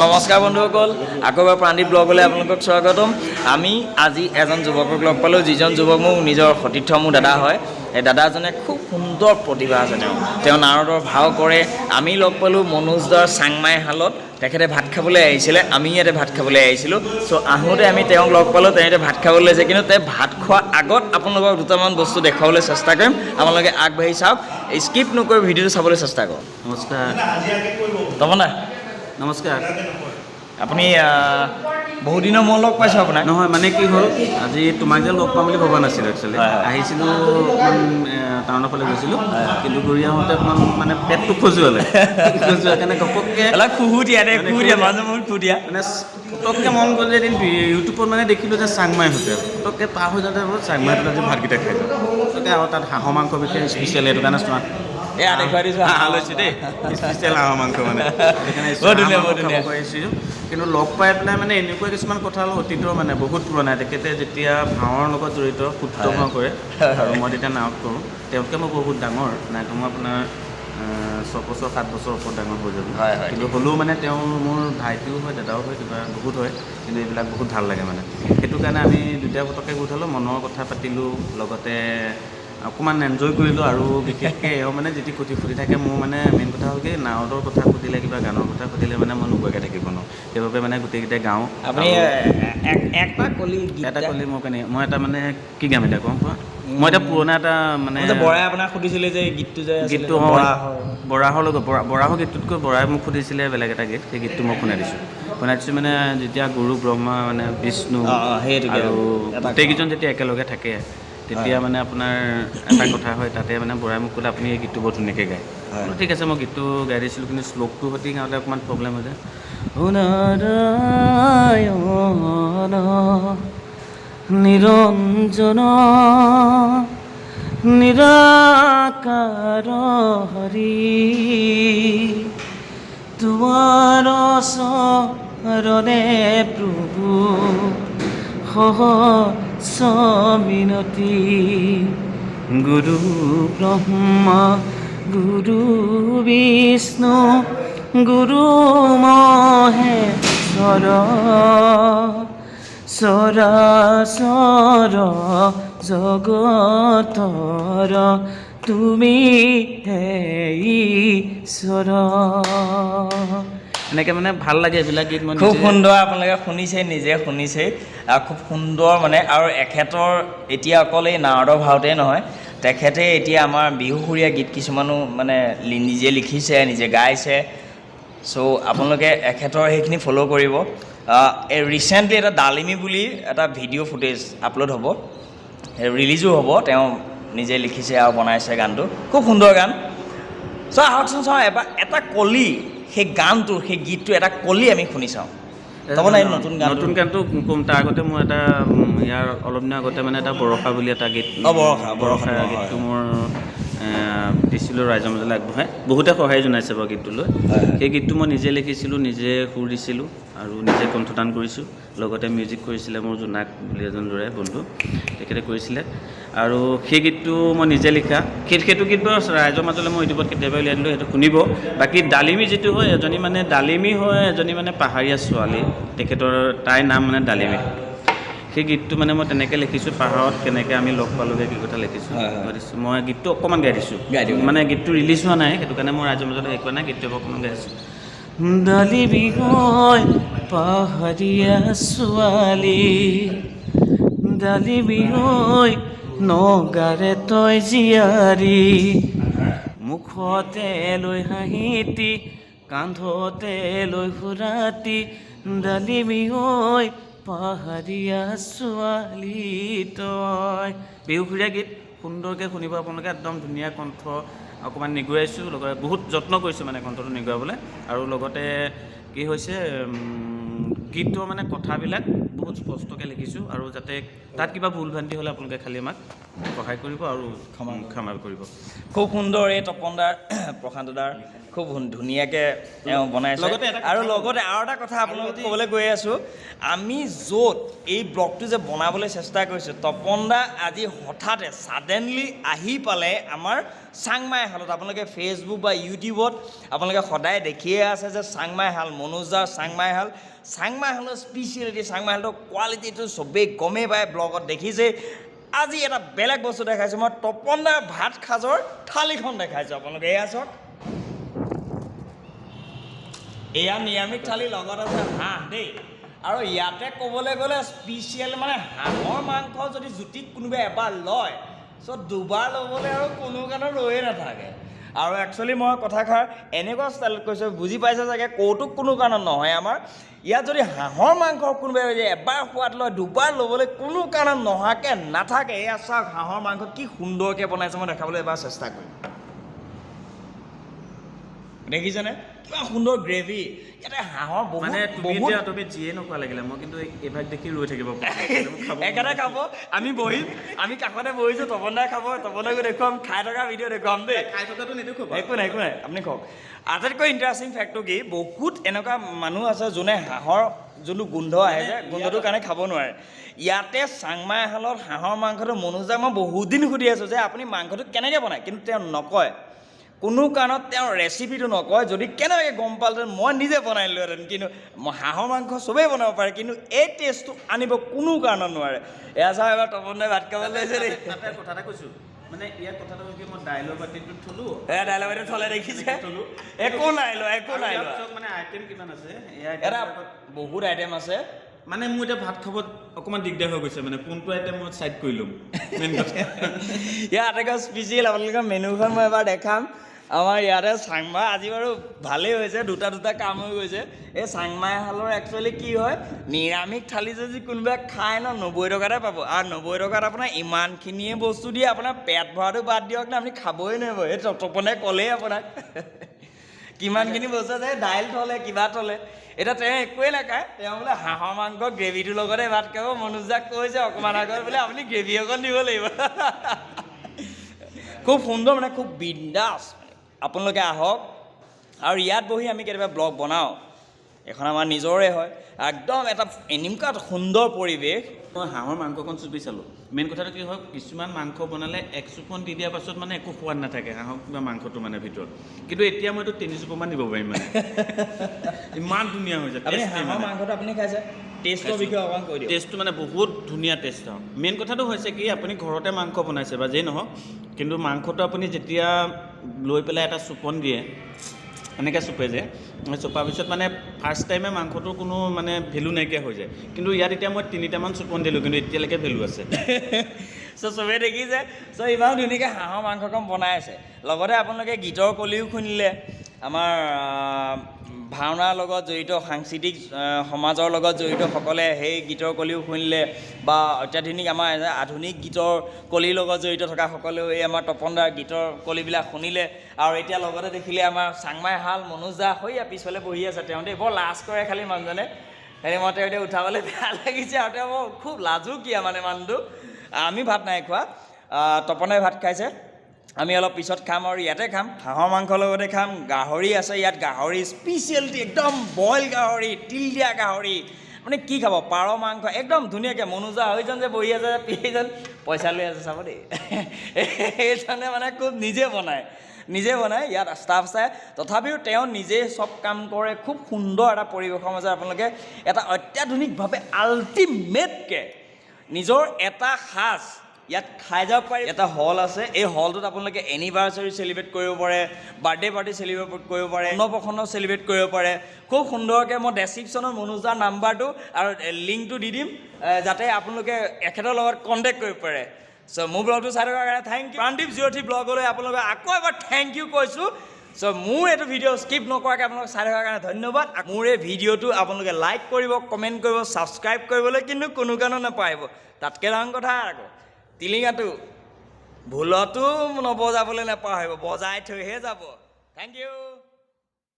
নমস্কাৰ বন্ধুসকল, আকৌ এবাৰ প্ৰাণদীপ ব্লগলৈ আপোনালোকক স্বাগতম। আমি আজি এজন যুৱকক লগ পালোঁ, যিজন যুৱক মোৰ নিজৰ সতীৰ্থ, মোৰ দাদা হয়। এই দাদাজনে খুব সুন্দৰ প্ৰতিভা আছে। তেওঁ নাৰদৰ ভাও কৰে। আমি লগ পালোঁ মনোজ দাৰ চাংমাই হালত। তেখেতে ভাত খাবলৈ আহিছিলে, আমি ইয়াতে ভাত খাবলৈ আহিছিলোঁ। চ' আহোঁতে আমি তেওঁক লগ পালোঁ, তেওঁ এতিয়া ভাত খাবলৈ লৈছে। কিন্তু তেওঁ ভাত খোৱাৰ আগত আপোনালোকক দুটামান বস্তু দেখুৱাবলৈ চেষ্টা কৰিম। আপোনালোকে আগবাঢ়ি চাওক, স্কিপ নকৰি ভিডিঅ'টো চাবলৈ চেষ্টা কৰক। নমস্কাৰ। তপনা, নমস্কাৰ। আপুনি বহুত দিনৰ মূৰত লগ পাইছোঁ আপোনাক। নহয় মানে কি হ'ল, আজি তোমাক যে লগ পাম বুলি ভবা নাছিলোঁ একচুৱেলি। আহিছিলোঁ অকণমান টাউনৰ ফালে গৈছিলোঁ, কিন্তু ঘূৰি আহোঁতে অকণমান মানে পেটটো খজুৱালে। খজুৱাৰ কাৰণে ঘপককৈ মাজে মূৰত ফুটীয়া মানে পটককৈ মন গ'ল যে এদিন ইউটিউবত মানে দেখিলোঁ যে চাংমাই হোটেল, পটককৈ পাৰ হৈ যাওঁতে বোলো চাংমাই হোটেলত আজি ভাতকেইটা খাই যাওঁ। তাতে আৰু তাত হাঁহৰ মাংস বিশেষ স্পেচিয়েল, সেইটো কাৰণে চোৱা দেখুৱাই দিছোঁ হাঁহ লৈছোঁ দেই, স্পেচিয়েল হাঁহৰ মাংস মানে। সেইকাৰণে কিন্তু লগ পাই পেলাই মানে এনেকুৱা কিছুমান কথা হ'ল অতীতৰ মানে বহুত পুৰণা। তেখেতে যেতিয়া ভাওৰ লগত জড়িত, সূত্ৰ ভাও কৰে আৰু মই তেতিয়া নাৱত কৰোঁ। তেওঁতকৈ মই বহুত ডাঙৰ, নাই মই আপোনাৰ 6 বছৰ 7 বছৰ ওপৰত ডাঙৰ হৈ যাব। কিন্তু হ'লেও মানে তেওঁ মোৰ ভাইটিও হয়, দাদাও হয়, কিবা বহুত হয়। কিন্তু এইবিলাক বহুত ভাল লাগে মানে। সেইটো কাৰণে আমি দুয়োটা পটককৈ গোট হ'লোঁ, মনৰ কথা পাতিলোঁ, লগতে অকণমান এনজয় কৰিলোঁ। আৰু বিশেষকৈ এওঁ মানে যেতিয়া ফুটি থাকে, মোৰ মানে মেইন কথা হ'ল কি, নাৱতৰ কথা সুধিলে, কিবা গানৰ কথা সুধিলে মানে মই নোকোৱাকৈ থাকিব নোৱাৰোঁ। সেইবাবে মানে গোটেইকেইটাই গাওঁ। আপুনি এটা কলি মই এটা মানে কি গাম এতিয়া কওঁ কোৱা। মই এতিয়া পুৰণা এটা মানে বৰাই আপোনাক সুধিছিলে যে গীতটো বৰাহৰ লগত বৰাহৰ গীতটোতকৈ বৰাই মোক সুধিছিলে বেলেগ এটা গীত। সেই গীতটো মই শুনাই দিছোঁ মানে যেতিয়া গুৰু ব্ৰহ্মা মানে বিষ্ণু আৰু গোটেইকেইজন যেতিয়া একেলগে থাকে, তেতিয়া মানে আপোনাৰ এটা কথা হয়। তাতে মানে বৰাই মোক ক'লে আপুনি এই গীতটো বৰ ধুনীয়াকৈ গায়। ঠিক আছে, মই গীতটো গাই দিছিলোঁ, কিন্তু শ্লোকটোৰ সৈতে গাওঁতে অকণমান প্ৰব্লেম হৈ যায়। নিৰঞ্জন নিৰাকাৰ হৰি, তোমাৰ চৰণে প্ৰভু সহস্ৰ মিনতি। গুৰু ব্ৰহ্মা গুৰু বিষ্ণু গুৰু মহেশ্বৰ, চৰাচৰ জগতৰ তুমি হে ঈশ্বৰ। এনেকৈ মানে ভাল লাগে এইবিলাক গীত। মই খুব সুন্দৰ, আপোনালোকে শুনিছে, নিজে শুনিছে, আৰু খুব সুন্দৰ মানে। আৰু এখেতৰ এতিয়া অকল এই নাৰদৰ ভাওতেই নহয়, তেখেতে এতিয়া আমাৰ বিহুসুৰীয়া গীত কিছুমানো মানে নিজে লিখিছে, নিজে গাইছে। চ' আপোনালোকে এখেতৰ সেইখিনি ফ'ল' কৰিব। ৰিচেণ্টলি এটা ডালিমী বুলি এটা ভিডিঅ' ফুটেজ আপলোড হ'ব, ৰিলিজো হ'ব। তেওঁ নিজে লিখিছে আৰু বনাইছে গানটো, খুব সুন্দৰ গান। চ' আহকচোন চাওঁ এবাৰ এটা কলি, সেই গানটো, সেই গীতটো এটা কলি আমি শুনি চাওঁ। নতুন গানটো ক'ম। তাৰ আগতে মোৰ এটা ইয়াৰ অলপ দিনৰ আগতে মানে এটা বৰষা বুলি এটা গীত, বৰষা গীতটো মোৰ দিছিলোঁ ৰাইজৰ মাজলৈ আগবঢ়াই। বহুতে সহায় জনাইছে বাৰু গীতটোলৈ। সেই গীতটো মই নিজে লিখিছিলোঁ, নিজে সুৰ দিছিলোঁ আৰু নিজে কণ্ঠদান কৰিছোঁ। লগতে মিউজিক কৰিছিলে মোৰ জোনাক বুলি এজন ল'ৰাই বন্ধু, তেখেতে কৰিছিলে। আৰু সেই গীতটো মই নিজে লিখা। সেইটো গীত বাৰু ৰাইজৰ মাজলৈ মই ইউটিউবত কেতিয়াবা উলিয়াই দিলোঁ, সেইটো শুনিব। বাকী ডালিমী যিটো হয়, এজনী মানে পাহাৰীয়া ছোৱালী, তেখেতৰ তাইৰ নাম মানে ডালিমী। সেই গীতটো মানে মই তেনেকৈ লিখিছোঁ, পাহাৰত কেনেকৈ আমি লগ পালোঁগৈ, কি কথা লিখিছোঁ। মই গীতটো অকণমান গাই দিছোঁ, মানে গীতটো ৰিলিজ হোৱা নাই, সেইটো কাৰণে মই ৰাইজৰ মাজত হেৰি কৰা নাই। গীতটো অকণমান গাই দিছোঁ। ডালিমী হৈ পাহাৰীয়া ছোৱালী, ডালিমী হৈ নগাৰে তই জীয়াৰী, মুখতে লৈ হাঁহিতি, কান্ধতে লৈ সুৰাতি, ডালিমী হৈ পাহাৰীয়া ছোৱালী তই। বিহুসুৰীয়া গীত, সুন্দৰকৈ শুনিব আপোনালোকে। একদম ধুনীয়া কণ্ঠ, অকণমান নিগুৱাইছোঁ, লগতে বহুত যত্ন কৰিছোঁ মানে কণ্ঠটো নিগুৱাবলৈ। আৰু লগতে কি হৈছে, গীতটোৰ মানে কথাবিলাক বহুত স্পষ্টকৈ লিখিছোঁ আৰু যাতে তাত কিবা ভুল ভ্ৰান্তি হ'লে আপোনালোকে খালি আমাক সহায় কৰিব আৰু ক্ষমা কৰিব। খুব সুন্দৰ এই তপনদাৰ প্ৰশান্ত দাৰ খুব ধুনীয়াকৈ তেওঁ বনাইছে। আৰু লগতে আৰু এটা কথা আপোনালোকক ক'বলৈ গৈ আছোঁ, আমি য'ত এই ব্লগটো যে বনাবলৈ চেষ্টা কৰিছোঁ, তপন দা আজি হঠাতে ছাডেনলি আহি পালে আমাৰ চাংমাই হালত। আপোনালোকে ফেচবুক বা ইউটিউবত আপোনালোকে সদায় দেখিয়ে আছে যে চাংমাই হাল, মনোজাৰ চাংমাই হাল। চাংমাই হালৰ স্পেচিয়েলিটি, চাংমাই হালৰ কোৱালিটিটো চবেই গমেই পায়, ব্লগত দেখিছে। আজি এটা বেলেগ বস্তু দেখাইছোঁ, মই তপন দাৰ ভাত সাজৰ থালিখন দেখাইছোঁ আপোনালোকে। এয়া চাওক, এয়া নিৰামিষ থালি, লগত আছে হাঁহ দেই। আৰু ইয়াতে ক'বলৈ গ'লে স্পেচিয়েল মানে হাঁহৰ মাংস যদি জুতিত কোনোবাই এবাৰ লয়, চ' দুবাৰ ল'বলৈ আৰু কোনো কাৰণে ৰৈয়ে নাথাকে। আৰু একচুৱেলি মই কথাষাৰ এনেকুৱা ষ্টাইলত কৈছোঁ, বুজি পাইছে চাগে, কৌতুক কোনো কাৰণত নহয় আমাৰ। ইয়াত যদি হাঁহৰ মাংস কোনোবাই যদি এবাৰ সোৱাদ লয়, দুবাৰ ল'বলৈ কোনো কাৰণত নোহোৱাকৈ নাথাকে। এয়া চাওক হাঁহৰ মাংস কি সুন্দৰকৈ বনাইছে, মই দেখাবলৈ এবাৰ চেষ্টা কৰিম। দেখিছেনে কিমান সুন্দৰ গ্ৰেভি। ইয়াতে হাঁহৰ মানে তুমি যিয়ে নোখোৱা লাগিলে, মই কিন্তু এইভাগ দেখি ৰৈ থাকিব একেটা খাব। আমি বহিম, আমি কাষতে বহিছোঁ, তপনদাই খাব, তপনদাকো দেখুৱাম, খাই থকা ভিডিঅ' দেখুৱাম দেই। খাই থকাটো নেদেখুৱাব, একো নাই আপুনি কওক। আটাইতকৈ ইণ্টাৰেষ্টিং ফেক্টটো কি, বহুত এনেকুৱা মানুহ আছে যোনে হাঁহৰ যোনটো গোন্ধ আহে যে গোন্ধটোৰ কাৰণে খাব নোৱাৰে। ইয়াতে চাংমাই হালত হাঁহৰ মাংসটো মনোজাক মই বহুত দিন সুধি আছোঁ যে আপুনি মাংসটো কেনেকৈ বনায়, কিন্তু তেওঁ নকয়। কোনো কাৰণত তেওঁৰ ৰেচিপিটো নকয়। যদি কেনেকৈ গম পালেহেঁতেন মই নিজে বনাই দিলোঁহেঁতেন। কিন্তু হাঁহৰ মাংস চবেই বনাব পাৰে, কিন্তু এই টেষ্টটো আনিব কোনো কাৰণত নোৱাৰে। এয়া চাওক এবাৰ তপনদাই ভাত খাবলৈ লৈছে দেই। কথা এটা কৈছোঁ, মানে ইয়াৰ কথাটো কি, মই দাইলৰ বাতিটোত থলোঁ, এয়া দাইলৰ বাতিত থলে দেখিছে, একো নাই লোৱা। মানে আইটেম কিমান আছে, এটা বহুত আইটেম আছে। মানে মোৰ এতিয়া ভাত খাব অকণমান দিগদাৰ হৈ গৈছে, মানে কোনটো আইটেম মই চাইড কৰি ল'ম মেইন কথা। ইয়াৰ আটাইতকৈ স্পেচিয়েল আপোনালোকৰ মেনুখন মই এবাৰ দেখাম। আমাৰ ইয়াতে চাংমাই আজি বাৰু ভালেই হৈছে, দুটা কাম হৈ গৈছে। এই চাংমাই হালৰ একচুৱেলি কি হয়, নিৰামিষ থালি যদি কোনোবাই খায় ন, 90 টকাতে পাব। আৰু 90 টকাত আপোনাৰ ইমানখিনিয়ে বস্তু দিয়ে, আপোনাৰ পেট ভৰাটো বাদ দিয়ক না, আপুনি খাবই নোৱাৰিব। এই তপনে ক'লেই আপোনাক কিমানখিনি বস্তু আছে, দাইল থলে, কিবা থলে। এতিয়া তেওঁ একোৱেই নাখায়, তেওঁ বোলে হাঁহৰ মাংস গ্ৰেভিটোৰ লগতে ভাত খাব। মনোজাক কৈছে অকণমান আগত বোলে আপুনি গ্ৰেভি অকণ দিব লাগিব। খুব সুন্দৰ, মানে খুব বিন্দাছ। আপোনালোকে আহক, আৰু ইয়াত বহি আমি কেতিয়াবা ব্লগ বনাওঁ, এখন আমাৰ নিজৰে হয়, একদম এটা এনেকুৱা সুন্দৰ পৰিৱেশ। মই হাঁহৰ মাংসকণ চুপি চালোঁ। মেইন কথাটো কি হয়, কিছুমান মাংস বনালে 1 চুপন দি দিয়াৰ পাছত মানে একো সোৱাদ নাথাকে হাঁহৰ কিবা মাংসটো মানে ভিতৰত, কিন্তু এতিয়া মইতো 3 চুপমান দিব পাৰিম, মানে ইমান ধুনীয়া হৈ যায়। আপুনি হাঁহৰ মাংসটো আপুনি খাইছে, টেষ্টৰ বিষয়ে অকণমান কৈ দিয়ক। টেষ্টটো মানে বহুত ধুনীয়া টেষ্ট আৰু মেইন কথাটো হৈছে কি, আপুনি ঘৰতে মাংস বনাইছে বা যেই নহওক, কিন্তু মাংসটো আপুনি যেতিয়া লৈ পেলাই এটা চুপন দিয়ে, এনেকৈ চুপে যে, চুপাৰ পিছত মানে ফাৰ্ষ্ট টাইমে মাংসটোৰ কোনো মানে ভেলু নাইকিয়া হৈ যায়। কিন্তু ইয়াত এতিয়া মই 3টামান চুপন দিলোঁ, কিন্তু এতিয়ালৈকে ভেলু আছে। চ' চবেই দেখিছে, চ' ইমান ধুনীয়াকৈ হাঁহৰ মাংসকণ বনাই আছে। লগতে আপোনালোকে গীতৰ কলিও শুনিলে, আমাৰ ভাওনাৰ লগত জড়িত, সাংস্কৃতিক সমাজৰ লগত জড়িত সকলে সেই গীতৰ কলিও শুনিলে, বা অত্যাধুনিক আমাৰ আধুনিক গীতৰ কলিৰ লগত জড়িত থকা সকলেও এই আমাৰ তপনদাৰ গীতৰ কলিবিলাক শুনিলে। আৰু এতিয়া লগতে দেখিলে আমাৰ চাংমাই হাল, মনোজ দা হৈয়া পিছফালে বহি আছে। তেওঁ দেই বৰ লাজ কৰে খালি মানুহজনে, হেৰি মই তেওঁ এতিয়া উঠাবলৈ বেয়া লাগিছে। আৰু তেওঁ বৰ খুব লাজুকীয়া মানে মানুহটো। আমি ভাত নাই খোৱা, তপনে ভাত খাইছে, আমি অলপ পিছত খাম। আৰু ইয়াতে খাম, হাঁহৰ মাংসৰ লগতে খাম। গাহৰি আছে ইয়াত, গাহৰি স্পেচিয়েলিটি একদম বইল গাহৰি, তিল দিয়া গাহৰি, মানে কি খাব, পাৰ মাংস একদম ধুনীয়াকৈ। মনোজা হৈজন যে বহি আছে, পিজন পইচা লৈ আছে চাব দেই, এইজনে মানে খুব নিজে বনায় ইয়াত ষ্টাফ চাই। তথাপিও তেওঁ নিজে চব কাম কৰে। খুব সুন্দৰ এটা পৰিৱেশৰ মাজত আপোনালোকে এটা অত্যাধুনিকভাৱে আল্টিমেটকৈ নিজৰ এটা সাজ ইয়াত খাই যাব পাৰি। এটা হল আছে, এই হলটোত আপোনালোকে এনিভাৰ্চাৰী চেলিব্ৰেট কৰিব পাৰে, বাৰ্থডে পাৰ্টি চেলিব্ৰেট কৰিব পাৰে, অন্নপ্ৰসন্ন চেলিব্ৰেট কৰিব পাৰে। খুব সুন্দৰকৈ মই ডেছক্ৰিপশ্যনত মনোজাৰ নাম্বাৰটো আৰু লিংকটো দি দিম, যাতে আপোনালোকে এখেতৰ লগত কণ্টেক্ট কৰিব পাৰে। চ' মোৰ ব্লগটো চাই থকাৰ কাৰণে থেংক ইউ। প্ৰাণদীপ জিঅ'থি ব্লগলৈ আপোনালোকক আকৌ এবাৰ থেংক ইউ কৈছোঁ। চ' মোৰ এইটো ভিডিঅ' স্কিপ নকৰাকৈ আপোনালোক চাই থকাৰ কাৰণে ধন্যবাদ। মোৰ এই ভিডিঅ'টো আপোনালোকে লাইক কৰিব, কমেণ্ট কৰিব, ছাবস্ক্ৰাইব কৰিবলৈ কিন্তু কোনো কাৰণত নাপাহৰিব। তাতকৈ ডাঙৰ কথা আকৌ, টিলিঙাটো ভুলতো নবজাবলৈ নাপাহৰিব, বজাই থৈহে যাব। Thank U.